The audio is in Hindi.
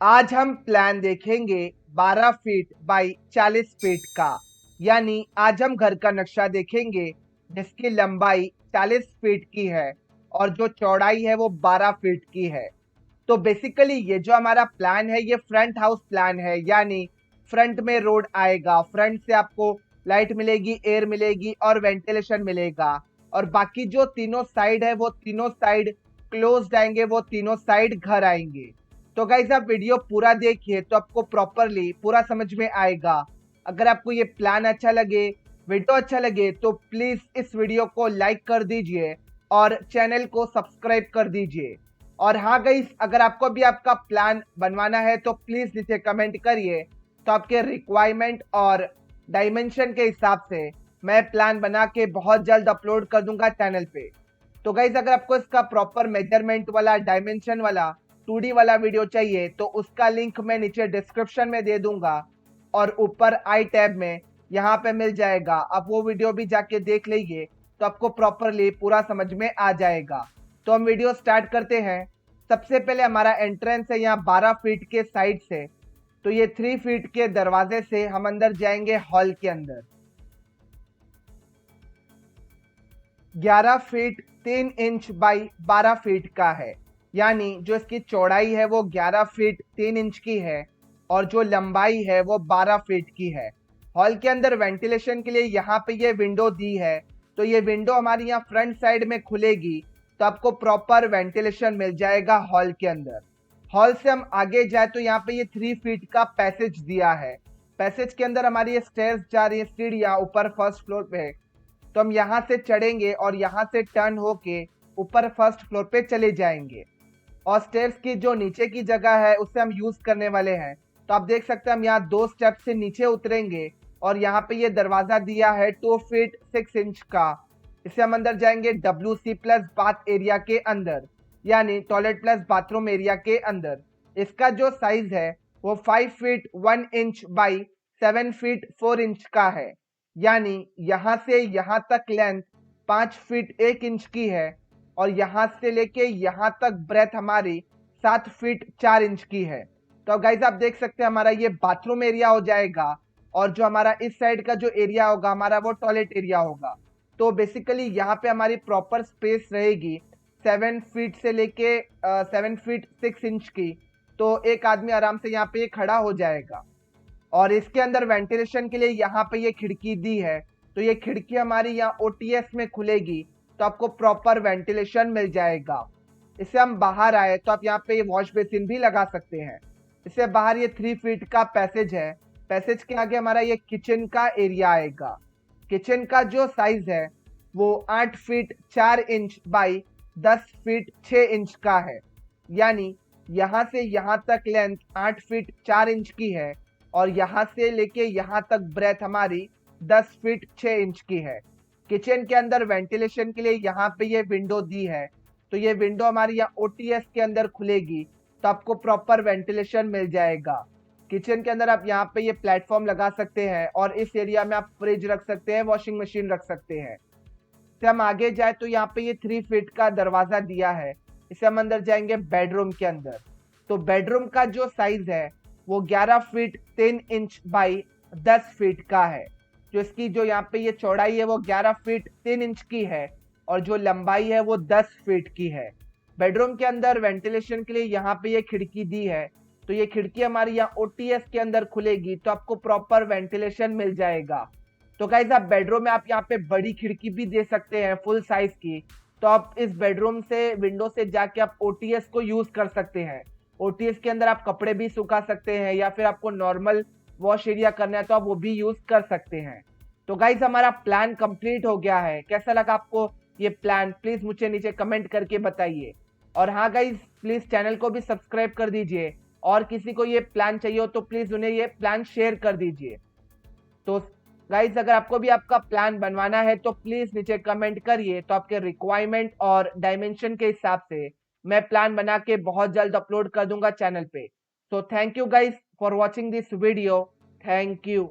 आज हम प्लान देखेंगे 12 फीट बाई 40 फीट का। यानी आज हम घर का नक्शा देखेंगे जिसकी लंबाई 40 फीट की है और जो चौड़ाई है वो 12 फीट की है। तो बेसिकली ये जो हमारा प्लान है ये फ्रंट हाउस प्लान है, यानी फ्रंट में रोड आएगा, फ्रंट से आपको लाइट मिलेगी, एयर मिलेगी और वेंटिलेशन मिलेगा। और बाकी जो तीनों साइड है वो तीनों साइड क्लोज्ड आएंगे, वो तीनों साइड घर आएंगे। तो गाइज आप वीडियो पूरा देखिए तो आपको प्रॉपरली पूरा समझ में आएगा। अगर आपको ये प्लान अच्छा लगे, वीडियो अच्छा लगे तो प्लीज इस वीडियो को लाइक कर दीजिए और चैनल को सब्सक्राइब कर दीजिए। और हाँ गाइस, अगर आपको भी आपका प्लान बनवाना है तो प्लीज नीचे कमेंट करिए, तो आपके रिक्वायरमेंट और डायमेंशन के हिसाब से मैं प्लान बना के बहुत जल्द अपलोड कर दूंगा चैनल पे। तो गाइस अगर आपको इसका प्रॉपर मेजरमेंट वाला, डायमेंशन वाला 2D वाला वीडियो चाहिए तो उसका लिंक मैं नीचे डिस्क्रिप्शन में दे दूंगा और ऊपर आई टैब में यहाँ पे मिल जाएगा। आप वो वीडियो भी जाके देख लीजिए तो आपको प्रॉपरली पूरा समझ में आ जाएगा। तो हम वीडियो स्टार्ट करते हैं। सबसे पहले हमारा एंट्रेंस है यहाँ 12 फीट के साइड से, तो ये 3 फीट के दरवाजे से हम अंदर जाएंगे हॉल के अंदर। 11 फीट 3 इंच बाई 12 फीट का है, यानी जो इसकी चौड़ाई है वो 11 फीट 3 इंच की है और जो लंबाई है वो 12 फीट की है। हॉल के अंदर वेंटिलेशन के लिए यहाँ पे ये विंडो दी है, तो ये विंडो हमारी यहाँ फ्रंट साइड में खुलेगी तो आपको प्रॉपर वेंटिलेशन मिल जाएगा हॉल के अंदर। हॉल से हम आगे जाए तो यहाँ पे ये 3 फीट का पैसेज दिया है। पैसेज के अंदर हमारी ये स्टेयर्स जा रही है, सीढ़ियाँ ऊपर फर्स्ट फ्लोर पे। तो हम यहाँ से चढ़ेंगे और यहाँ से टर्न होके ऊपर फर्स्ट फ्लोर पे चले जाएंगे। और स्टेप्स की जो नीचे की जगह है उसे हम यूज करने वाले हैं। तो आप देख सकते हैं हम यहाँ 2 स्टेप से नीचे उतरेंगे और यहाँ पे ये दरवाजा दिया है 2 फीट 6 इंच का। इसे हम अंदर जाएंगे WC प्लस बाथ एरिया के अंदर, यानी टॉयलेट प्लस बाथरूम एरिया के अंदर। इसका जो साइज है वो 5 feet 1 inch by 7 feet 4 inch का है, यानी यहाँ से यहाँ तक लेंथ 5 फीट 1 इंच की है और यहाँ से लेके यहाँ तक ब्रेथ हमारी 7 फीट 4 इंच की है। तो गाइज आप देख सकते हैं हमारा ये बाथरूम एरिया हो जाएगा और जो हमारा इस साइड का जो एरिया होगा हमारा वो टॉयलेट एरिया होगा। तो बेसिकली यहाँ पे हमारी प्रॉपर स्पेस रहेगी 7 फीट से लेके 7 फीट 6 इंच की। तो एक आदमी आराम से यहाँ पे खड़ा हो जाएगा। और इसके अंदर वेंटिलेशन के लिए यहाँ पे ये खिड़की दी है, तो ये खिड़की हमारी यहाँ OTS में खुलेगी तो आपको प्रॉपर वेंटिलेशन मिल जाएगा। इससे हम बाहर आए तो आप यहाँ पे वॉश बेसिन भी लगा सकते हैं। इससे बाहर ये 3 फीट का पैसेज है। पैसेज के आगे हमारा ये किचन का एरिया आएगा। किचन का जो साइज है वो 8 feet 4 inch by 10 feet 6 inch का है, यानी यहाँ से यहाँ तक लेंथ 8 फीट 4 इंच की है और यहाँ से लेके यहाँ तक ब्रेथ हमारी 10 फीट 6 इंच की है। किचन के अंदर वेंटिलेशन के लिए यहाँ पे ये विंडो दी है, तो ये विंडो हमारी यहाँ OTS के अंदर खुलेगी तो आपको प्रॉपर वेंटिलेशन मिल जाएगा। किचन के अंदर आप यहाँ पे ये प्लेटफॉर्म लगा सकते हैं और इस एरिया में आप फ्रिज रख सकते हैं, वॉशिंग मशीन रख सकते हैं। से हम आगे जाए तो यहाँ पे ये 3 फीट का दरवाजा दिया है। इसे हम अंदर जाएंगे बेडरूम के अंदर। तो बेडरूम का जो साइज है वो 11 फीट 3 इंच बाई 10 फीट का है। जो इसकी जो यहाँ पे ये चौड़ाई है वो 11 फीट 3 इंच की है और जो लंबाई है वो 10 फीट की है। बेडरूम के अंदर वेंटिलेशन के लिए यहाँ पे ये खिड़की दी है, तो ये खिड़की हमारी यहाँ OTS के अंदर खुलेगी तो आपको प्रॉपर वेंटिलेशन मिल जाएगा। तो गाइज आप बेडरूम में आप यहाँ पे बड़ी खिड़की भी दे सकते हैं फुल साइज की, तो आप इस बेडरूम से विंडो से जाके आप OTS को यूज कर सकते हैं। OTS के अंदर आप कपड़े भी सुखा सकते हैं या फिर आपको नॉर्मल वॉश एरिया करना है तो आप वो भी यूज कर सकते हैं। तो गाइज हमारा प्लान कंप्लीट हो गया है। कैसा लगा आपको ये प्लान, प्लीज मुझे नीचे कमेंट करके बताइए। और हाँ गाइज, प्लीज चैनल को भी सब्सक्राइब कर दीजिए और किसी को ये प्लान चाहिए हो तो प्लीज उन्हें ये प्लान शेयर कर दीजिए। तो गाइज अगर आपको भी आपका प्लान बनवाना है तो प्लीज नीचे कमेंट करिए, तो आपके रिक्वायरमेंट और डायमेंशन के हिसाब से मैं प्लान बना के बहुत जल्द अपलोड कर दूंगा चैनल पे। तो thank you guys for watching this video. Thank you.